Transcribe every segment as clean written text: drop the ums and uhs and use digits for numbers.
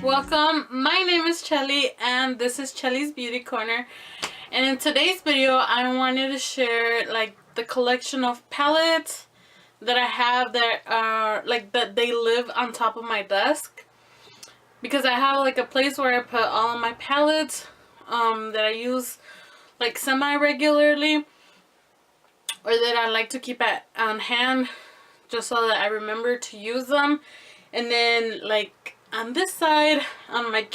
Welcome, my name is Chelis and this is Chelis Beauty Corner, and in today's video I wanted to share like the collection of palettes that I have that are like that they live on top of my desk, because I have like a place where I put all of my palettes that I use like semi-regularly, or that I like to keep on hand just so that I remember to use them. And then like on this side, on my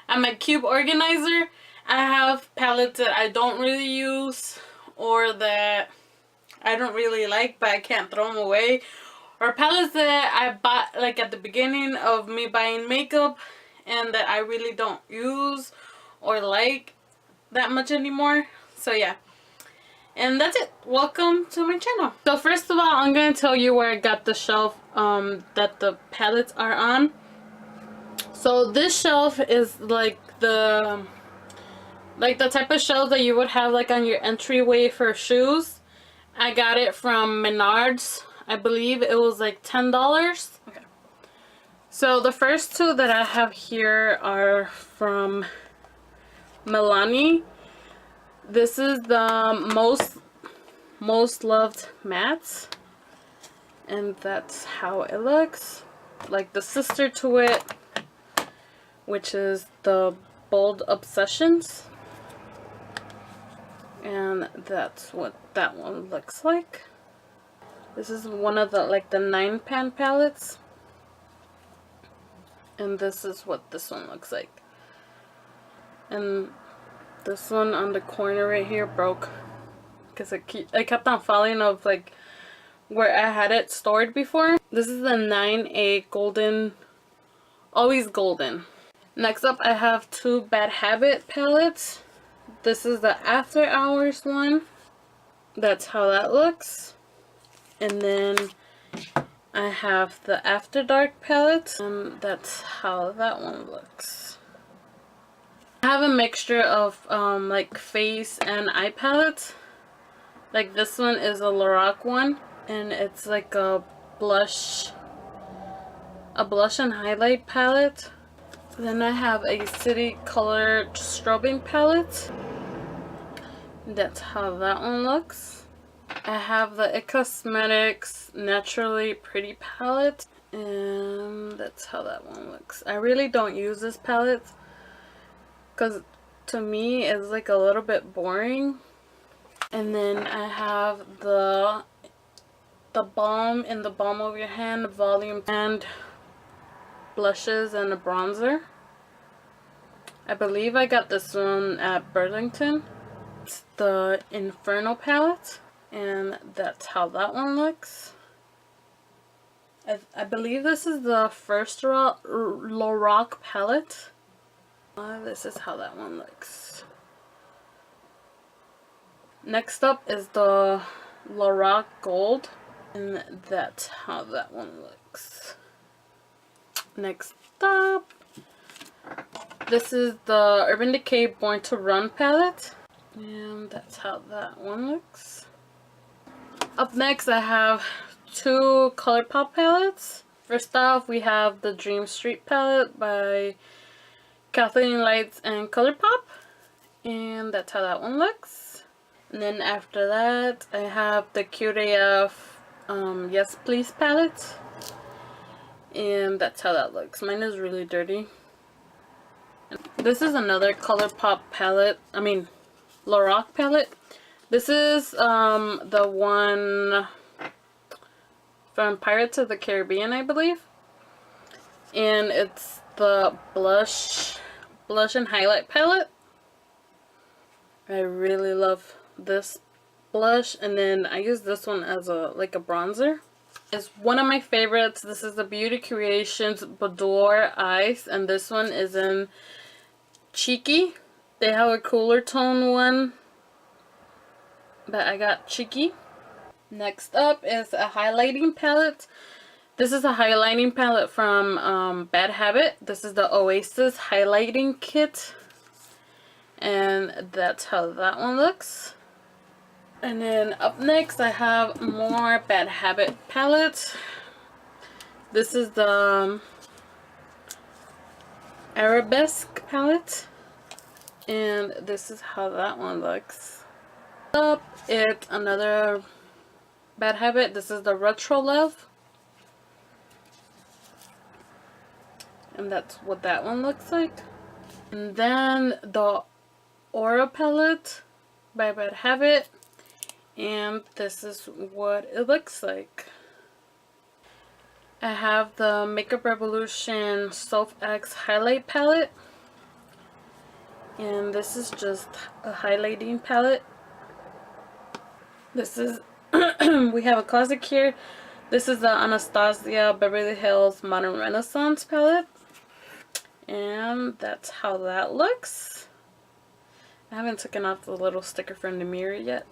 on my cube organizer, I have palettes that I don't really use or that I don't really like but I can't throw them away, or palettes that I bought like at the beginning of me buying makeup and that I really don't use or like that much anymore. So yeah, and that's it. Welcome to my channel. So first of all, I'm going to tell you where I got the shelf that the palettes are on. So this shelf is like the type of shelf that you would have like on your entryway for shoes. I got it from Menards. I believe it was like $10. Okay. So the first two that I have here are from Milani. This is the most loved mattes, and that's how it looks. Like the sister to it, which is the Bold Obsessions, and that's what that one looks like. This is one of the like the 9-pan palettes, and this is what this one looks like. And this one on the corner right here broke because I kept on falling off like where I had it stored before. This is the 9A Golden, Always Golden. Next up, I have two Bad Habit palettes. This is the After Hours one. That's how that looks. And then I have the After Dark palette, and that's how that one looks. I have a mixture of like face and eye palettes. Like this one is a Lorac one, and it's like a blush and highlight palette. Then I have a City Color strobing palette. That's how that one looks. I have the It Cosmetics Naturally Pretty palette, and that's how that one looks. I really don't use this palette because to me it's like a little bit boring. And then I have the Balm in the Balm of Your Hand volume, and blushes and a bronzer. I believe I got this one at Burlington. It's the Inferno palette, and that's how that one looks. I believe this is the first Lorac palette. This is how that one looks. Next up is the Lorac Gold, and that's how that one looks. Next up, this is the Urban Decay Born to Run palette, and that's how that one looks. Up next, I have two ColourPop palettes. First off, we have the Dream Street palette by Kathleen Lights and ColourPop, and that's how that one looks. And then after that, I have the Cute AF Yes Please palette, and that's how that looks. Mine is really dirty. This is another ColourPop palette, I mean Lorac palette. This is the one from Pirates of the Caribbean, I believe, and it's the blush and highlight palette. I really love this blush, and then I use this one as a bronzer. It's one of my favorites. This is the Beauty Creations Boudoir Eyes, and this one is in Cheeky. They have a cooler tone one, but I got Cheeky. Next up is a highlighting palette. This is a highlighting palette from Bad Habit. This is the Oasis highlighting kit, and that's how that one looks. And then up next, I have more Bad Habit palettes. This is the Arabesque palette. And this is how that one looks. Up, it's another Bad Habit. This is the Retro Love. And that's what that one looks like. And then the Aura palette by Bad Habit. And this is what it looks like. I have the Makeup Revolution Self X Highlight palette. And this is just a highlighting palette. This is, we have a classic here. This is the Anastasia Beverly Hills Modern Renaissance palette. And that's how that looks. I haven't taken off the little sticker from the mirror yet.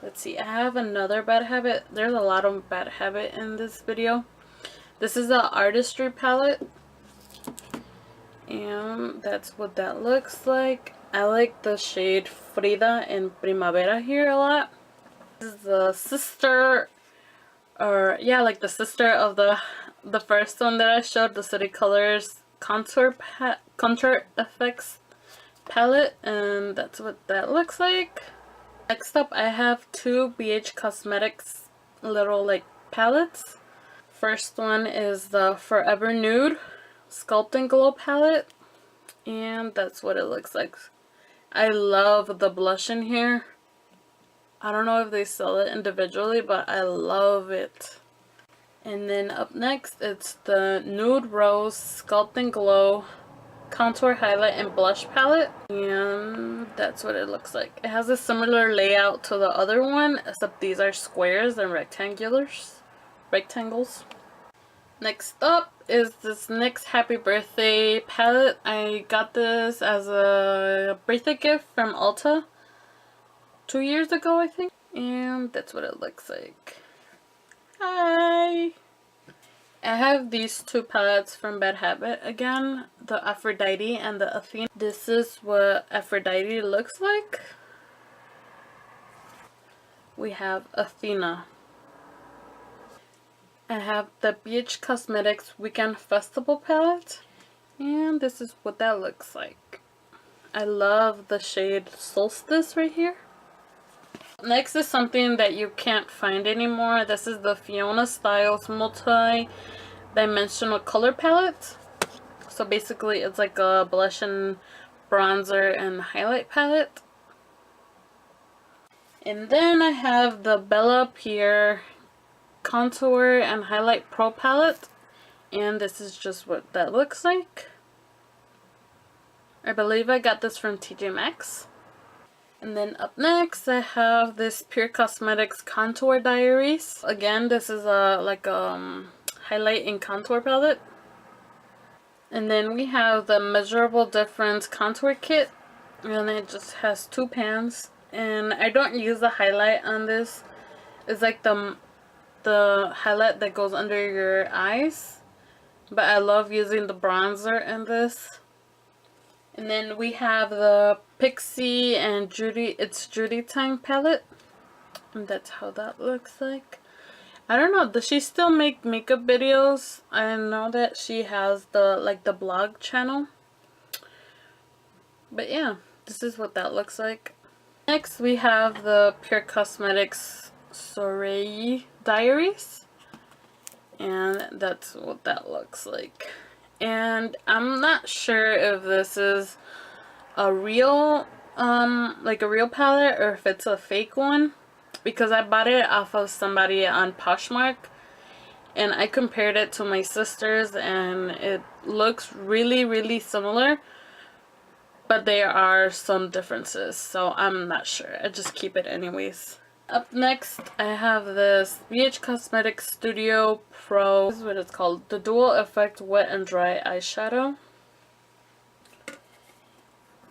Let's see, I have another Bad Habit. There's a lot of Bad Habit in this video. This is the Artistry palette. And that's what that looks like. I like the shade Frida in Primavera here a lot. This is the sister, or yeah, like the sister of the first one that I showed, the City Colors Contour Effects palette, and that's what that looks like. Next up, I have two BH Cosmetics little like palettes. First one is the Forever Nude Sculpt and Glow palette, and that's what it looks like. I love the blush in here. I don't know if they sell it individually, but I love it. And then up next, it's the Nude Rose Sculpt and Glow Contour Highlight and Blush palette, and that's what it looks like. It has a similar layout to the other one, except these are squares and rectangles. Next up is this NYX Happy Birthday palette. I got this as a birthday gift from Ulta 2 years ago, I think. And that's what it looks like. Hi! I have these two palettes from Bad Habit again. The Aphrodite and the Athena. This is what Aphrodite looks like. We have Athena. I have the BH Cosmetics Weekend Festival palette, and this is what that looks like. I love the shade Solstice right here. Next is something that you can't find anymore. This is the Fiona Styles multi-dimensional color palette. So basically it's like a blush and bronzer and highlight palette. And then I have the Bella Pierre Contour and Highlight Pro palette, and this is just what that looks like. I believe I got this from TJ Maxx. And then up next I have this Pure Cosmetics Contour Diaries. Again, this is a highlight and contour palette. And then we have the Measurable Difference Contour Kit, and it just has two pans. And I don't use the highlight on this. It's like the highlight that goes under your eyes, but I love using the bronzer in this. And then we have the Pixie and It's Judy Time palette, and that's how that looks like. I don't know, does she still make makeup videos? I know that she has the blog channel, but yeah, this is what that looks like. Next we have the Pure Cosmetics Soleil Diaries, and that's what that looks like. And I'm not sure if this is a real like a real palette or if it's a fake one, because I bought it off of somebody on Poshmark and I compared it to my sister's, and it looks really similar, but there are some differences, so I'm not sure. I just keep it anyways. Up next, I have this BH Cosmetics Studio Pro. This is what it's called. The Dual Effect Wet and Dry Eyeshadow.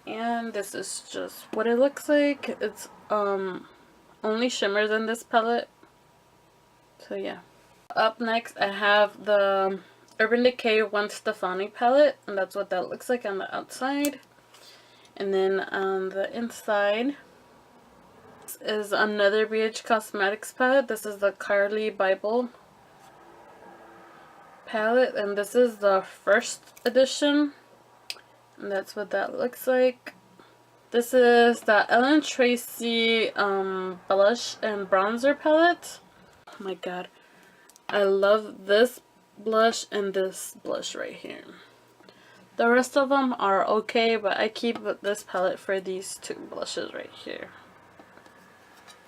And this is just what it looks like. It's only shimmers in this palette. So yeah. Up next, I have the Urban Decay Gwen Stefani palette. And that's what that looks like on the outside. And then on the inside is another BH Cosmetics palette. This is the Carly Bible palette, and this is the first edition. And that's what that looks like. This is the Ellen Tracy blush and bronzer palette. Oh my god. I love this blush and this blush right here. The rest of them are okay, but I keep this palette for these two blushes right here.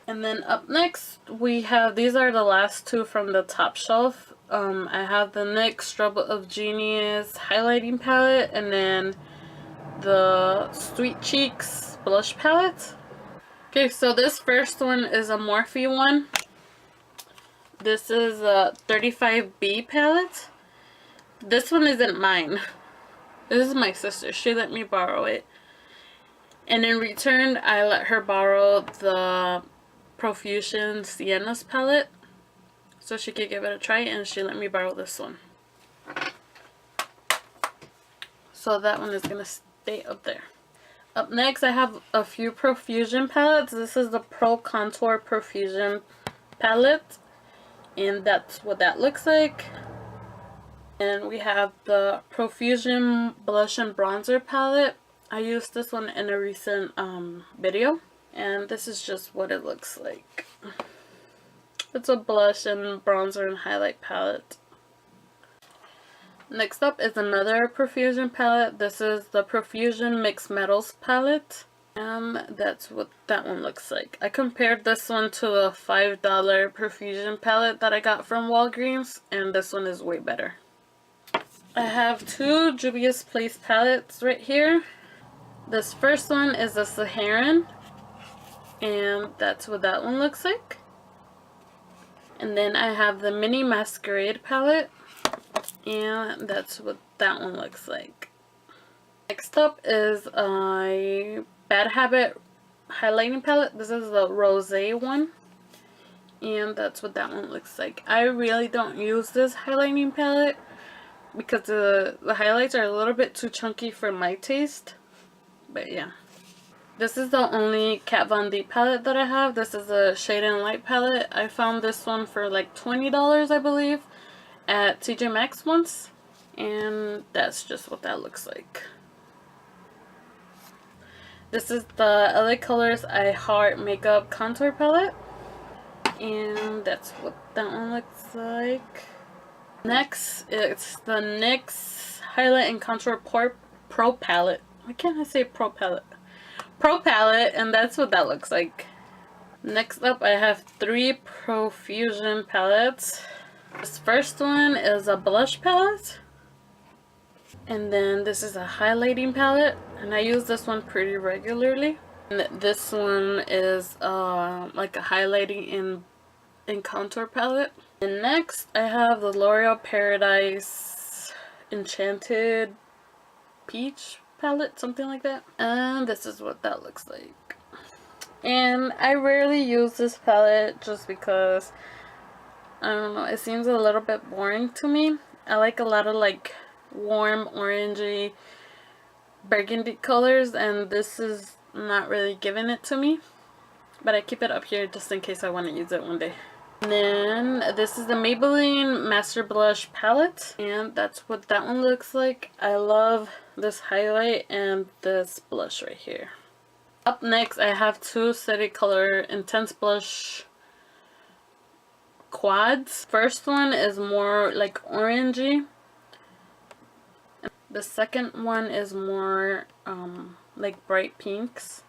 And then up next we have, these are the last two from the top shelf. I have the NYX Strobe of Genius highlighting palette, and then the Sweet Cheeks blush palette. Okay, so this first one is a Morphe one. This is a 35B palette. This one isn't mine. This is my sister. She let me borrow it. And in return, I let her borrow the Profusion Sienna's palette so she could give it a try, and she let me borrow this one. So that one is going to stay up there. Up next, I have a few Profusion palettes. This is the Pro Contour Profusion palette, and that's what that looks like. And we have the Profusion Blush and Bronzer palette. I used this one in a recent video, and this is just what it looks like. It's a blush and bronzer and highlight palette. Next up is another Profusion palette. This is the Profusion Mixed Metals palette. That's what that one looks like. I compared this one to a $5 Profusion palette that I got from Walgreens, and this one is way better. I have two Juvia's Place palettes right here. This first one is the Saharan, and that's what that one looks like. And then I have the Mini Masquerade palette, and that's what that one looks like. Next up is a Bad Habit highlighting palette. This is the Rosé one, and that's what that one looks like. I really don't use this highlighting palette because the highlights are a little bit too chunky for my taste. But yeah. This is the only Kat Von D palette that I have. This is a Shade and Light palette. I found this one for like $20, I believe, at TJ Maxx once. And that's just what that looks like. This is the LA Colors I Heart Makeup Contour palette. And that's what that one looks like. Next, it's the NYX Highlight and Contour Pro palette. Why can't I say Pro palette? Pro palette, and that's what that looks like. Next up, I have three Profusion palettes. This first one is a blush palette. And then this is a highlighting palette, and I use this one pretty regularly. And this one is like a highlighting in contour palette. And next I have the L'Oreal Paradise Enchanted Peach palette, something like that. And this is what that looks like. And I rarely use this palette just because, I don't know, it seems a little bit boring to me. I like a lot of like warm orangey burgundy colors, and this is not really giving it to me. But I keep it up here just in case I want to use it one day. And then this is the Maybelline Master Blush palette, and that's what that one looks like. I love this highlight and this blush right here. Up next, I have two City Color Intense Blush quads. First one is more like orangey. The second one is more like bright pinks.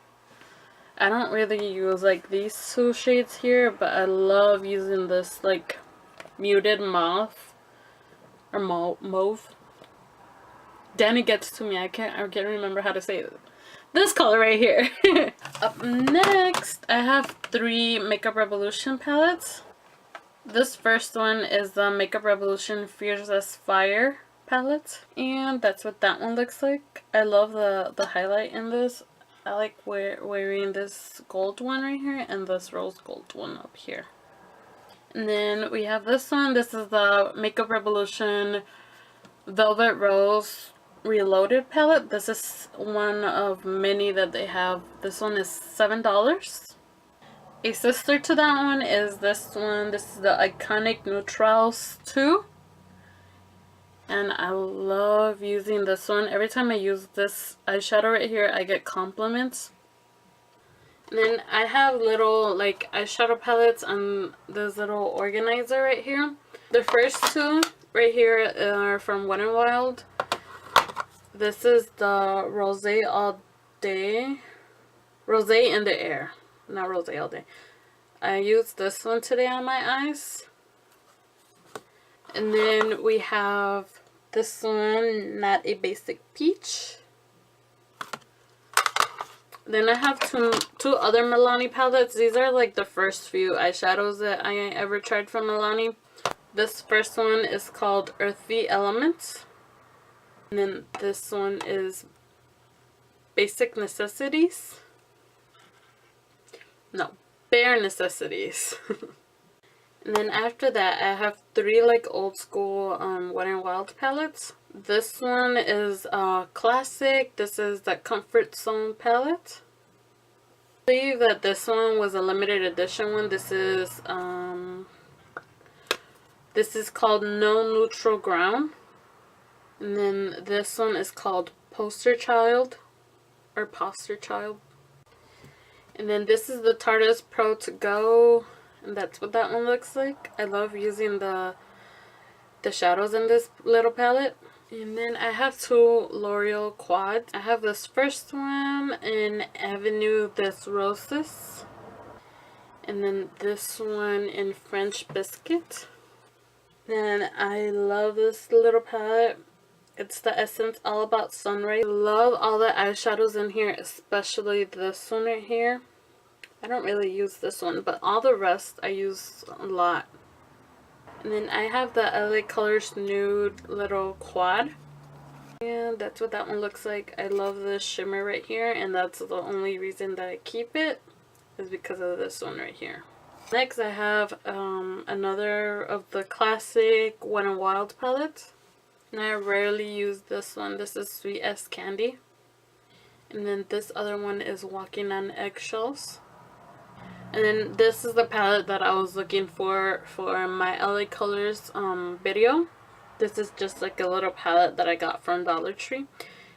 I don't really use like these two shades here, but I love using this like muted mauve or mauve. Danny gets to me. I can't remember how to say it. This color right here. Up next, I have three Makeup Revolution palettes. This first one is the Makeup Revolution Fierce as Fire palette, and that's what that one looks like. I love the highlight in this. I like wearing this gold one right here and this rose gold one up here. And then we have this one. This is the Makeup Revolution Velvet Rose Reloaded palette. This is one of many that they have. This one is $7. A sister to that one is this one. This is the Iconic Neutrals 2. And I love using this one. Every time I use this eyeshadow right here, I get compliments. And then I have little like eyeshadow palettes on this little organizer right here. The first two right here are from Wet n Wild. This is the Rosé All Day. Rosé in the Air. Not Rosé All Day. I used this one today on my eyes. And then we have this one, Not a Basic Peach. Then I have two other Milani palettes. These are like the first few eyeshadows that I ever tried from Milani. This first one is called Earthy Elements. And then this one is Basic Necessities. No, Bare Necessities. And then after that, I have three like old school Wet n Wild palettes. This one is classic. This is the Comfort Zone palette. I believe that this one was a limited edition one. This is called No Neutral Ground. And then this one is called Poster Child or Poster Child. And then this is the Tarte Pro To Go. And that's what that one looks like. I love using the shadows in this little palette. And then I have two L'Oreal quads. I have this first one in Avenue des Roses. And then this one in French Biscuit. Then I love this little palette. It's the Essence All About Sunrise. I love all the eyeshadows in here, especially this one right here. I don't really use this one, but all the rest I use a lot. And then I have the LA Colors Nude little quad. And that's what that one looks like. I love this shimmer right here, and that's the only reason that I keep it is because of this one right here. Next I have another of the classic Wet n Wild palettes. And I rarely use this one. This is Sweet as Candy. And then this other one is Walking on Eggshells. And then this is the palette that I was looking for my LA Colors video. This is just like a little palette that I got from Dollar Tree.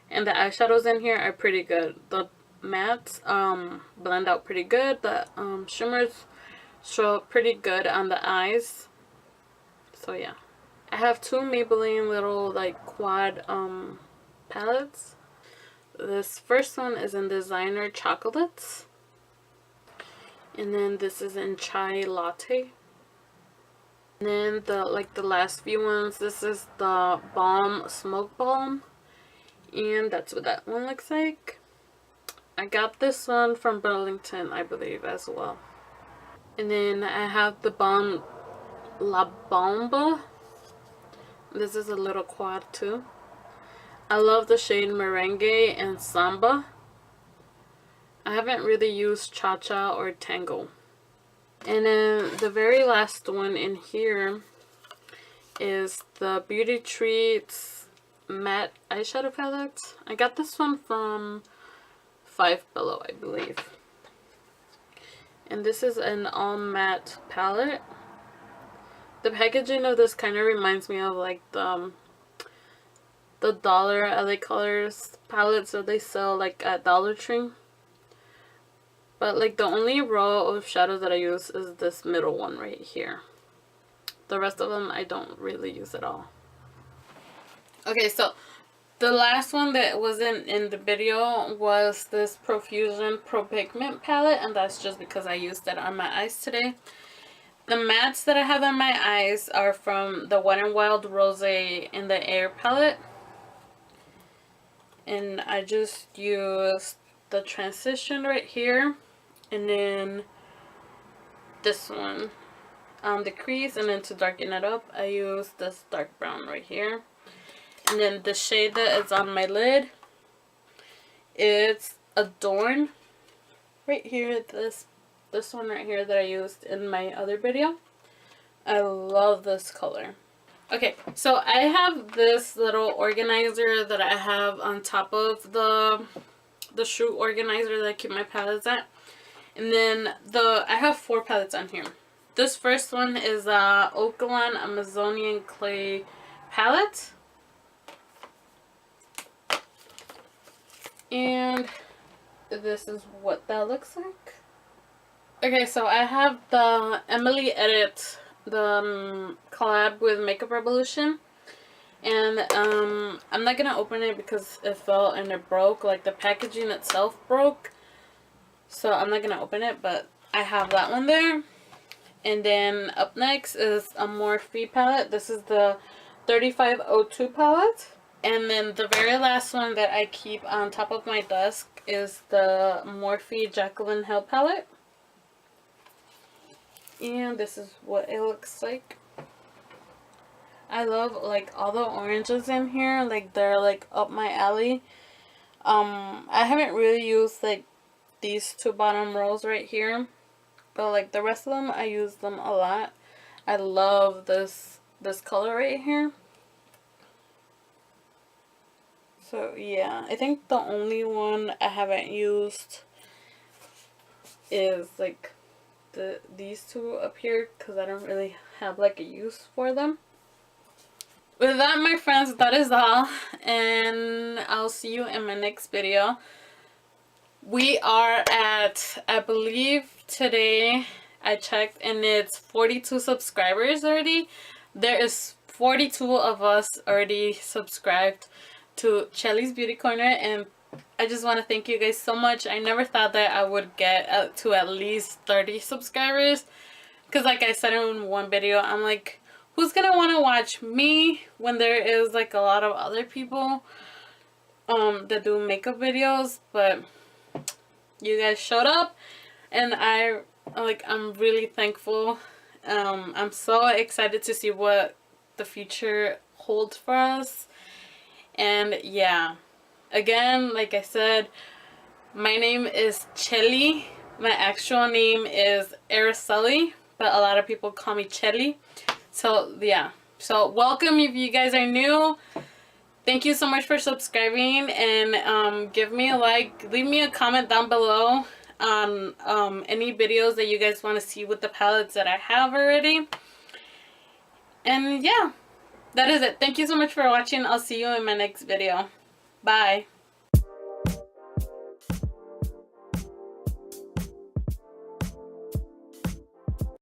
And the eyeshadows in here are pretty good. The mattes blend out pretty good. The shimmers show pretty good on the eyes. So yeah. I have two Maybelline little like quad palettes. This first one is in Designer Chocolates. And then this is in Chai Latte. And then the last few ones, this is the Balm Smoke Balm. And that's what that one looks like. I got this one from Burlington, I believe, as well. And then I have the Balm La Bomba. This is a little quad too. I love the shade Merengue and Samba. I haven't really used Cha-Cha or Tango. And then the very last one in here is the Beauty Treats Matte Eyeshadow Palette. I got this one from Five Below, I believe. And this is an all matte palette. The packaging of this kind of reminds me of like the dollar LA Colors palettes that they sell like at Dollar Tree. But like the only row of shadows that I use is this middle one right here. The rest of them I don't really use at all. Okay, so the last one that wasn't in the video was this Profusion Pro Pigment palette, and that's just because I used it on my eyes today. The mattes that I have on my eyes are from the Wet n Wild Rosé in the Air palette. And I just used the transition right here. And then this one on the crease, and then to darken it up I use this dark brown right here. And then the shade that is on my lid, it's Adorn right here. This one right here that I used in my other video. I love this color. Okay, so I have this little organizer that I have on top of the shoe organizer that I keep my palettes at. And then I have 4 palettes on here. This first one is Oaklawn Amazonian Clay palette. And this is what that looks like. Okay, so I have the Emily Edit, the collab with Makeup Revolution. And I'm not gonna open it because it fell and it broke. Like the packaging itself broke. So I'm not gonna open it, but I have that one there. And then up next is a Morphe palette. This is the 3502 palette. And then the very last one that I keep on top of my desk is the Morphe Jaclyn Hill palette. And this is what it looks like. I love like all the oranges in here. Like they're like up my alley. I haven't really used like these two bottom rows right here. But like the rest of them, I use them a lot. I love this color right here. So yeah, I think the only one I haven't used is like these two up here because I don't really have like a use for them. With that, my friends, that is all, and I'll see you in my next video. We are at, I believe today I checked, and it's 42 subscribers already. There is 42 of us already subscribed to Chelis Beauty Corner, and I just want to thank you guys so much. I never thought that I would get to at least 30 subscribers, because like I said in one video, I'm like, who's gonna want to watch me when there is like a lot of other people that do makeup videos? But you guys showed up, and I'm really thankful. I'm so excited to see what the future holds for us. And yeah, again, like I said, my name is Cheli. My actual name is Araceli, but a lot of people call me Cheli. So yeah, so welcome if you guys are new. Thank you so much for subscribing, and give me a like, leave me a comment down below on any videos that you guys want to see with the palettes that I have already. And yeah, that is it. Thank you so much for watching. I'll see you in my next video. Bye.